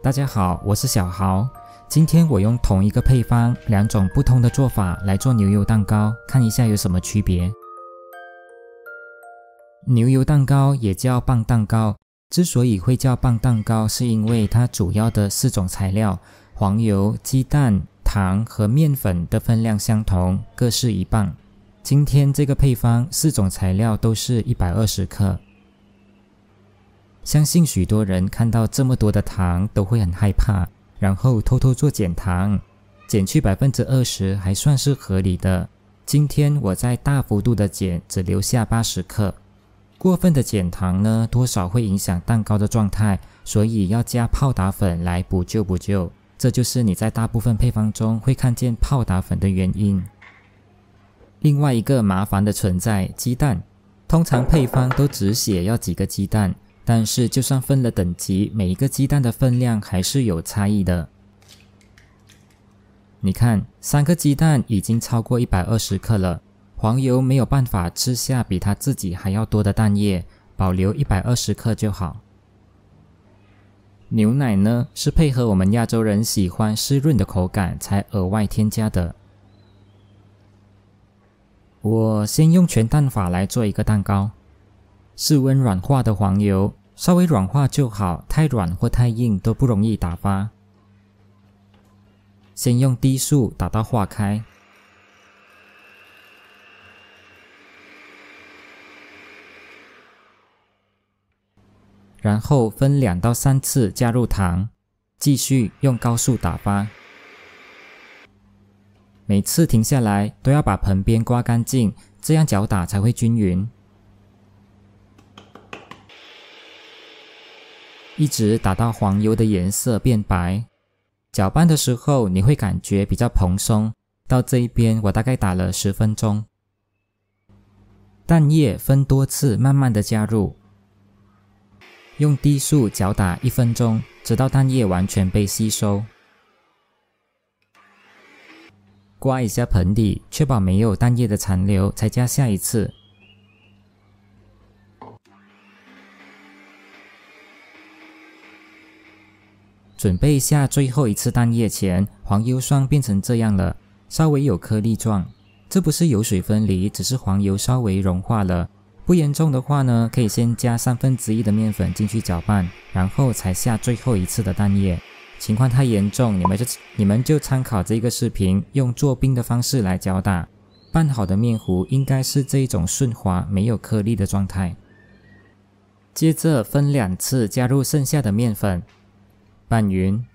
大家好，我是小豪。今天我用同一个配方，两种不同的做法来做牛油蛋糕，看一下有什么区别。牛油蛋糕也叫棒蛋糕，之所以会叫棒蛋糕，是因为它主要的4种材料黄油、鸡蛋、糖和面粉的分量相同，各是1磅。今天这个配方4种材料都是120克。相信许多人看到这么多的糖都会很害怕，然后偷偷做减糖，减去20%还算是合理的。今天我在大幅度的减，只留下80克。过分的减糖呢，多少会影响蛋糕的状态，所以要加泡打粉来补救。这就是你在大部分配方中会看见泡打粉的原因。另外一个麻烦的存在，鸡蛋。通常配方都只写要几个鸡蛋，但是就算分了等级，每一个鸡蛋的分量还是有差异的。你看，3个鸡蛋已经超过120克了。黄油没有办法吃下比它自己还要多的蛋液，保留120克就好。牛奶呢，是配合我们亚洲人喜欢湿润的口感才额外添加的。我先用全蛋法来做一个蛋糕。室温软化的黄油，稍微软化就好，太软或太硬都不容易打发。先用低速打到化开。然后分2到3次加入糖，继续用高速打发。每次停下来都要把盆边刮干净，这样搅打才会均匀。一直打到黄油的颜色变白。搅拌的时候你会感觉比较蓬松，到这一边我大概打了10分钟。蛋液分多次慢慢的加入。用低速搅打1分钟，直到蛋液完全被吸收。刮一下盆底，确保没有蛋液的残留，才加下一次。准备下最后一次蛋液前，黄油霜变成这样了，稍微有颗粒状。这不是油水分离，只是黄油稍微融化了。不严重的话呢，可以先加1/3的面粉进去搅拌，然后才下最后一次的蛋液。情况太严重，你们就参考这个视频，用做冰的方式来搅打。拌好的面糊应该是这一种顺滑没有颗粒的状态。接着分2次加入剩下的面粉，拌匀。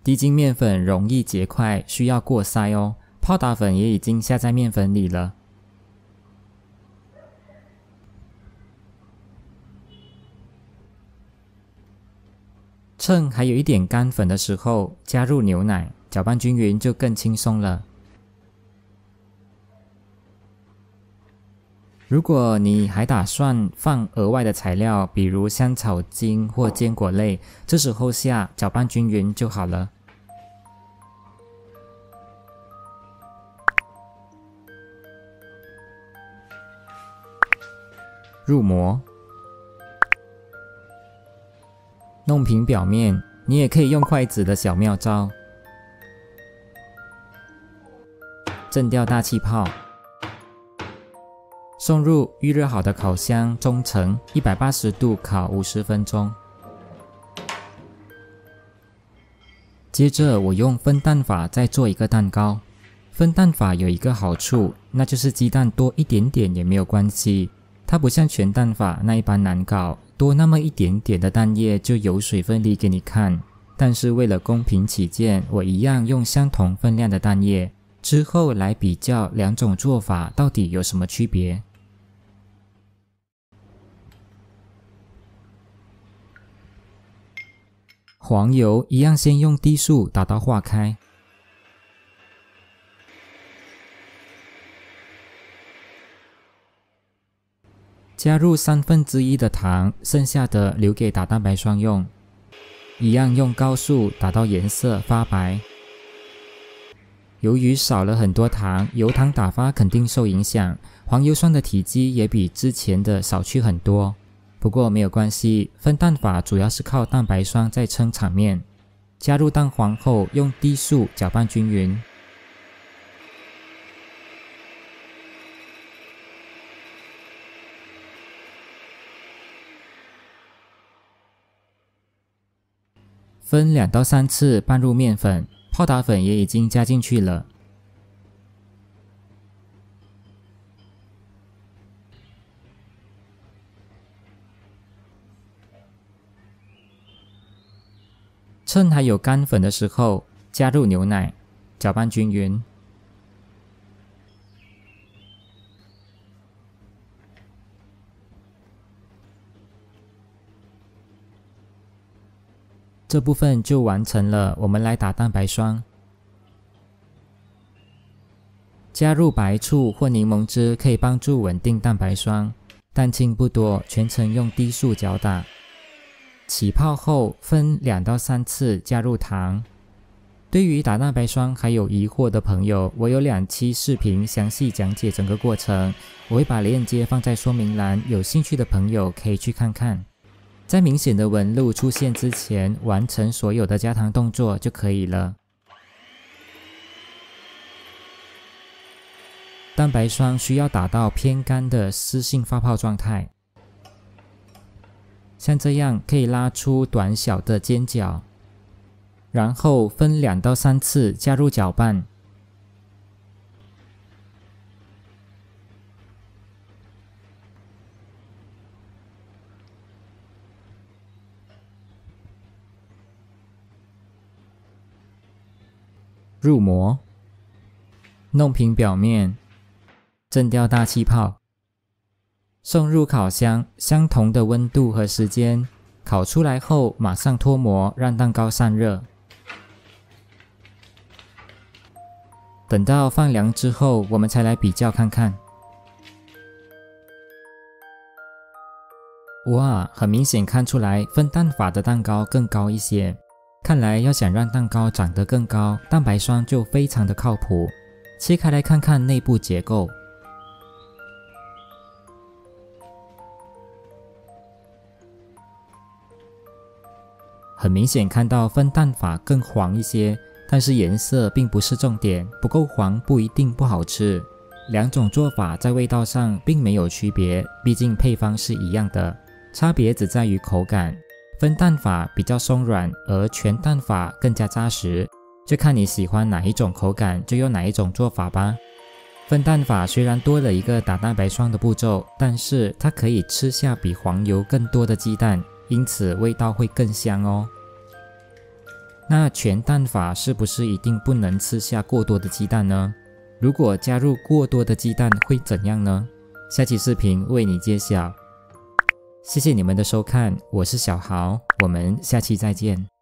低筋面粉容易结块，需要过筛哦。泡打粉也已经下在面粉里了。趁还有一点干粉的时候，加入牛奶，搅拌均匀就更轻松了。如果你还打算放额外的材料，比如香草精或坚果类，这时候下，搅拌均匀就好了。入模。弄平表面，你也可以用筷子的小妙招。震掉大气泡，送入预热好的烤箱中层，180度烤50分钟。接着我用分蛋法再做一个蛋糕。分蛋法有一个好处，那就是鸡蛋多一点点也没有关系，它不像全蛋法那一般难搞。多那么一点点的蛋液就油水分离给你看，但是为了公平起见，我一样用相同分量的蛋液，之后来比较2种做法到底有什么区别。黄油一样先用低速打到化开。加入1/3的糖，剩下的留给打蛋白霜用。一样用高速打到颜色发白。由于少了很多糖，油糖打发肯定受影响，黄油霜的体积也比之前的少去很多。不过没有关系，分蛋法主要是靠蛋白霜在撑场面。加入蛋黄后，用低速搅拌均匀。分2到3次拌入面粉，泡打粉也已经加进去了。趁还有干粉的时候，加入牛奶，搅拌均匀。这部分就完成了，我们来打蛋白霜。加入白醋或柠檬汁可以帮助稳定蛋白霜，蛋清不多，全程用低速搅打。起泡后分2到3次加入糖。对于打蛋白霜还有疑惑的朋友，我有2期视频详细讲解整个过程，我会把链接放在说明栏，有兴趣的朋友可以去看看。在明显的纹路出现之前，完成所有的加糖动作就可以了。蛋白霜需要打到偏干的湿性发泡状态，像这样可以拉出短小的尖角，然后分2到3次加入搅拌。入模，弄平表面，震掉大气泡，送入烤箱，相同的温度和时间，烤出来后马上脱模，让蛋糕散热。等到放凉之后，我们才来比较看看。哇，很明显看出来分蛋法的蛋糕更高一些。看来要想让蛋糕长得更高，蛋白霜就非常的靠谱。切开来看看内部结构。很明显看到分蛋法更黄一些，但是颜色并不是重点，不够黄不一定不好吃。2种做法在味道上并没有区别，毕竟配方是一样的，差别只在于口感。分蛋法比较松软，而全蛋法更加扎实，就看你喜欢哪一种口感，就用哪一种做法吧。分蛋法虽然多了一个打蛋白霜的步骤，但是它可以吃下比黄油更多的鸡蛋，因此味道会更香哦。那全蛋法是不是一定不能吃下过多的鸡蛋呢？如果加入过多的鸡蛋会怎样呢？下期视频为你揭晓。谢谢你们的收看，我是小豪，我们下期再见。